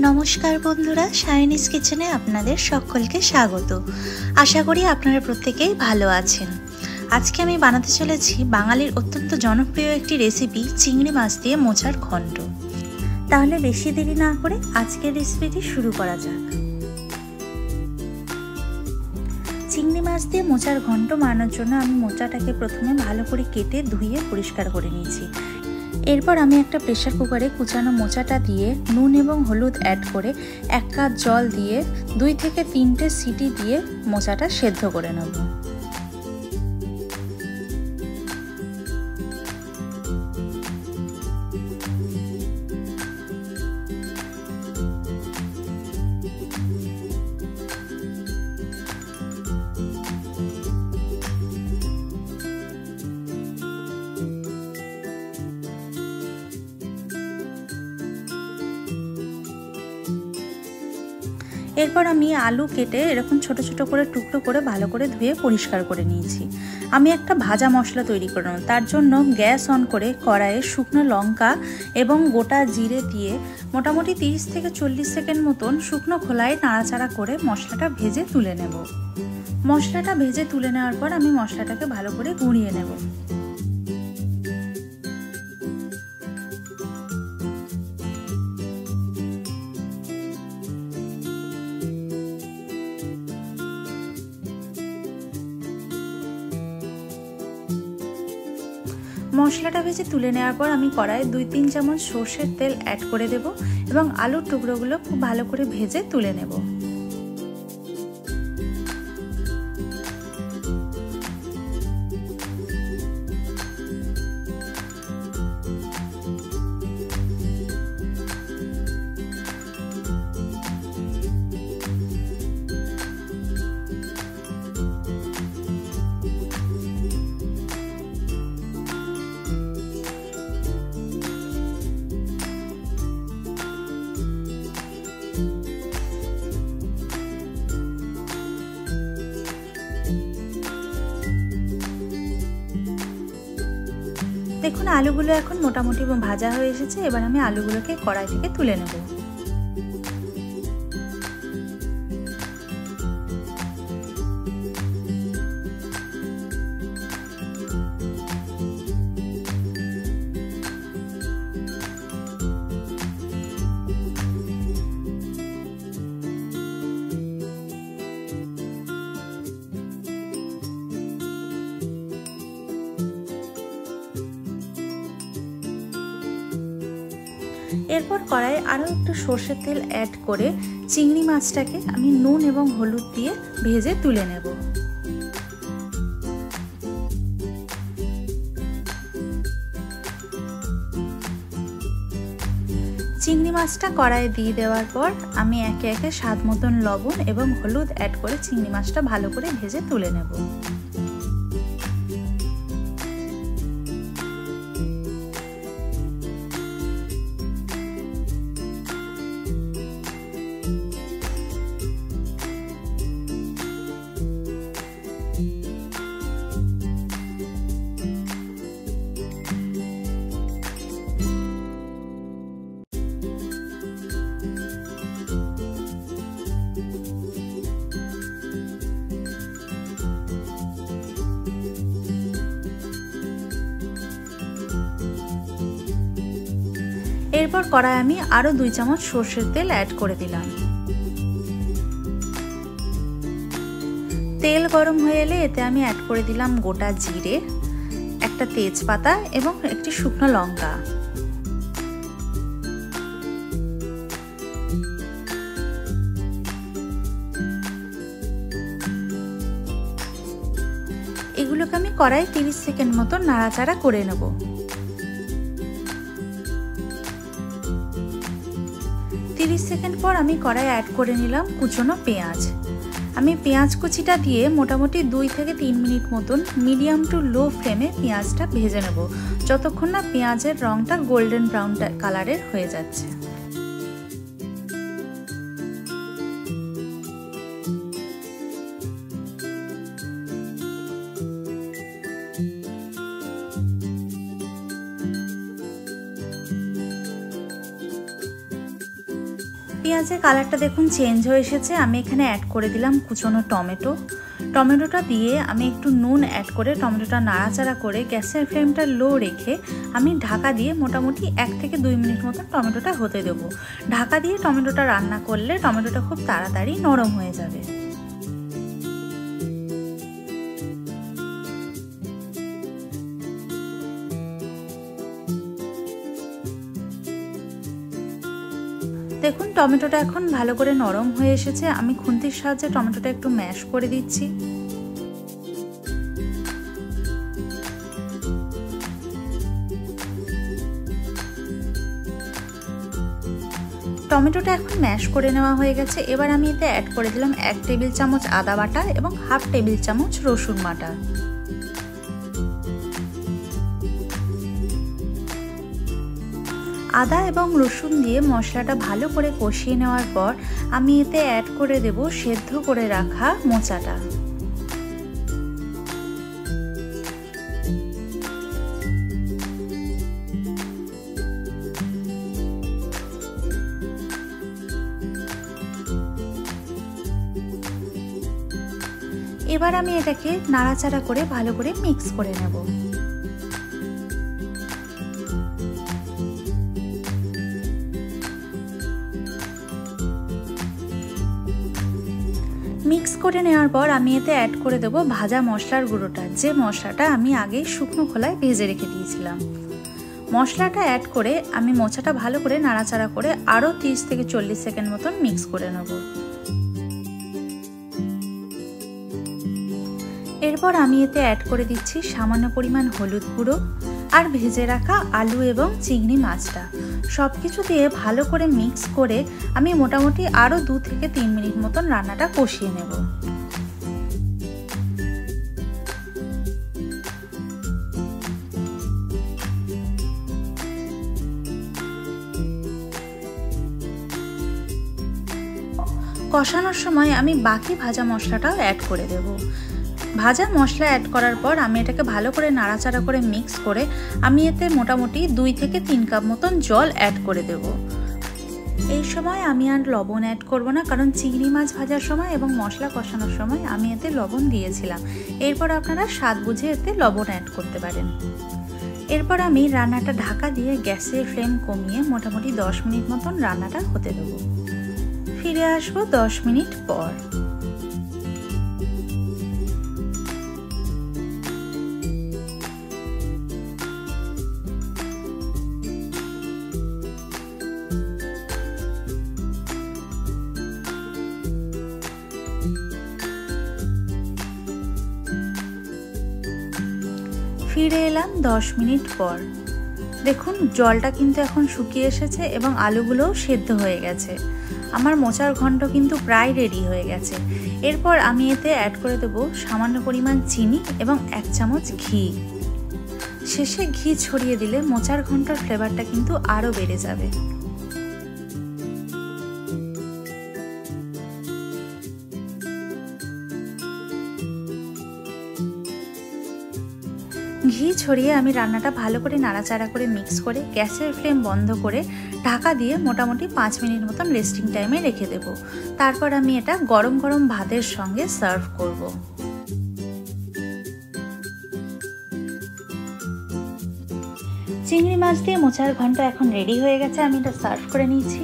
নমস্কার বন্ধুরা, সায়নিস কিচেনে আপনাদের সকলকে স্বাগত। আশা করি আপনারা প্রত্যেকেই ভালো আছেন। আজকে আমি বানাতে চলেছি বাঙালির অত্যন্ত জনপ্রিয় একটি রেসিপি, চিংড়ি মাছ দিয়ে মোচার ঘন্ট। তাহলে বেশি দেরি না করে আজকের রেসিপিটি শুরু করা যাক। চিংড়ি মাছ দিয়ে মোচার ঘন্ট বানানোর জন্য আমি মোচাটাকে প্রথমে ভালো করে কেটে ধুয়ে পরিষ্কার করে নিয়েছি। এরপর আমি একটা প্রেসার কুকারে কুচানো মোচাটা দিয়ে নুন এবং হলুদ অ্যাড করে 1 কাপ জল দিয়ে 2 থেকে 3টে সিটি দিয়ে মোচাটা সেদ্ধ করে নেব। এরপর আমি আলু কেটে এরকম ছোট ছোট করে টুকরো করে ভালো করে ধুয়ে পরিষ্কার করে নিয়েছি। আমি একটা ভাজা মশলা তৈরি করে নেব। তার জন্য গ্যাস অন করে কড়াইয়ে শুকনো লঙ্কা এবং গোটা জিরে দিয়ে মোটামুটি 30 থেকে 40 সেকেন্ড মতন শুকনো খোলায় নাড়াচাড়া করে মশলাটা ভেজে তুলে নেব। মশলাটা ভেজে তুলে নেওয়ার পর আমি মশলাটাকে ভালো করে গুঁড়িয়ে নেব। মশলাটা ভেজে তুলে নেওয়ার পর আমি কড়াইয়ে 2-3 চামচ সর্ষের তেল অ্যাড করে দেব এবং আলুর টুকরোগুলো খুব ভালো করে ভেজে তুলে নেব। দেখুন আলুগুলো এখন মোটামুটি ভাজা হয়ে এসেছে। এবার আমি আলুগুলোকে কড়াই থেকে তুলে নেব। এরপর কড়াইয়ে আরও একটু সর্ষের তেল অ্যাড করে চিংড়ি মাছটাকে আমি নুন এবং হলুদ দিয়ে ভেজে তুলে নেব। চিংড়ি মাছটা কড়াইয়ে দিয়ে দেওয়ার পর আমি একে একে স্বাদ মতন লবণ এবং হলুদ অ্যাড করে চিংড়ি মাছটা ভালো করে ভেজে তুলে নেব। এরপর কড়াই আমি আরো 2 চামচ সর্ষের তেল অ্যাড করে দিলাম। তেল গরম হয়ে এলে এতে আমি অ্যাড করে দিলাম গোটা জিরে, একটা তেজপাতা এবং একটি শুকনো লঙ্কা। এগুলোকে আমি কড়াই 30 সেকেন্ড মতো নাড়াচাড়া করে নেব। 30 সেকেন্ড পর আমি কড়াই অ্যাড করে নিলাম কুচনো পেঁয়াজ। আমি পেঁয়াজ কুচিটা দিয়ে মোটামুটি 2 থেকে 3 মিনিট মতন মিডিয়াম টু লো ফ্লেমে পেঁয়াজটা ভেজে নেব, যতক্ষণ না পেঁয়াজের রঙটা গোল্ডেন ব্রাউন কালারের হয়ে যাচ্ছে। পেঁয়াজের কালারটা দেখুন চেঞ্জ হয়ে এসেছে। আমি এখানে অ্যাড করে দিলাম কুচনো টমেটো। টমেটোটা দিয়ে আমি একটু নুন অ্যাড করে টমেটোটা নাড়াচাড়া করে গ্যাসের ফ্লেমটা লো রেখে আমি ঢাকা দিয়ে মোটামুটি 1 থেকে 2 মিনিট মতো টমেটোটা হতে দেবো। ঢাকা দিয়ে টমেটোটা রান্না করলে টমেটোটা খুব তাড়াতাড়ি নরম হয়ে যাবে। দেখুন টমেটোটা এখন ভালো করে নরম হয়ে এসেছে। আমি খুন্তির সাহায্যে টমেটোটা একটু ম্যাশ করে দিচ্ছি। টমেটোটা এখন ম্যাশ করে নেওয়া হয়ে গেছে। এবার আমি এতে অ্যাড করে দিলাম 1 টেবিল চামচ আদা বাটা এবং 1/2 টেবিল চামচ রসুন বাটা। আদা এবং রসুন দিয়ে মশলাটা ভালো করে কষিয়ে নেওয়ার পর আমি এতে অ্যাড করে দেব সেদ্ধ করে রাখা মোচাটা। এবার আমি এটাকে নাড়াচাড়া করে ভালো করে মিক্স করে নেব। মিক্স করে নেওয়ার পর আমি এতে অ্যাড করে দেব ভাজা মশলার গুঁড়োটা, যে মশলাটা আমি আগে শুকনো খোলায় ভেজে রেখে দিয়েছিলাম। মশলাটা অ্যাড করে আমি মোচাটা ভালো করে নাড়াচাড়া করে আরও 30 থেকে 40 সেকেন্ড মতন মিক্স করে নেব। এরপর আমি এতে অ্যাড করে দিচ্ছি সামান্য পরিমাণ হলুদ গুঁড়ো আর ভেজে রাখা আলু এবং চিংড়ি মাছটা। সব কিছু দিয়ে ভালো করে মিক্স করে আমি মোটামুটি আরও 2 থেকে 3 মিনিট মতন রান্নাটা কষিয়ে নেব। কষানোর সময় আমি বাকি ভাজা মশলাটাও অ্যাড করে দেব। ভাজা মশলা অ্যাড করার পর আমি এটাকে ভালো করে নাড়াচাড়া করে মিক্স করে আমি এতে মোটামুটি 2 থেকে 3 কাপ মতন জল অ্যাড করে দেব। এই সময় আমি আর লবণ অ্যাড করব না, কারণ চিংড়ি মাছ ভাজার সময় এবং মশলা কষানোর সময় আমি এতে লবণ দিয়েছিলাম। এরপর আপনারা স্বাদ বুঝে এতে লবণ অ্যাড করতে পারেন। এরপর আমি রান্নাটা ঢাকা দিয়ে গ্যাসের ফ্লেম কমিয়ে মোটামুটি 10 মিনিট মতন রান্নাটা হতে দেব। ফিরে আসবো 10 মিনিট পর। ফিরে এলাম 10 মিনিট পর। দেখুন জলটা কিন্তু এখন শুকিয়ে এসেছে এবং আলুগুলোও সেদ্ধ হয়ে গেছে। আমার মোচার ঘন্ট কিন্তু প্রায় রেডি হয়ে গেছে। এরপর আমি এতে অ্যাড করে দেবো সামান্য পরিমাণ চিনি এবং 1 চামচ ঘি। শেষে ঘি ছড়িয়ে দিলে মোচার ঘন্টর ফ্লেভারটা কিন্তু আরও বেড়ে যাবে। ঘি ছড়িয়ে আমি রান্নাটা ভালো করে নাড়াচাড়া করে মিক্স করে গ্যাসের ফ্লেম বন্ধ করে ঢাকা দিয়ে মোটামুটি 5 মিনিট মতন রেস্টিং টাইমে রেখে দেব। তারপর আমি এটা গরম গরম ভাতের সঙ্গে সার্ভ করব। চিংড়ি মাছ দিয়ে মোচার ঘন্ট এখন রেডি হয়ে গেছে। আমি এটা সার্ভ করে নিয়েছি।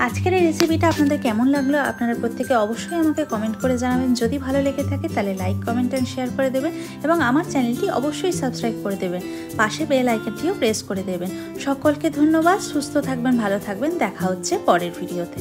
আজকের এই রেসিপিটা আপনাদের কেমন লাগলো আপনারা প্রত্যেকে অবশ্যই আমাকে কমেন্ট করে জানাবেন। যদি ভালো লেগে থাকে তাহলে লাইক, কমেন্ট এন্ড শেয়ার করে দেবেন এবং আমার চ্যানেলটি অবশ্যই সাবস্ক্রাইব করে দেবেন। পাশে বেল আইকনটিও প্রেস করে দেবেন। সকলকে ধন্যবাদ। সুস্থ থাকবেন, ভালো থাকবেন। দেখা হচ্ছে পরের ভিডিওতে।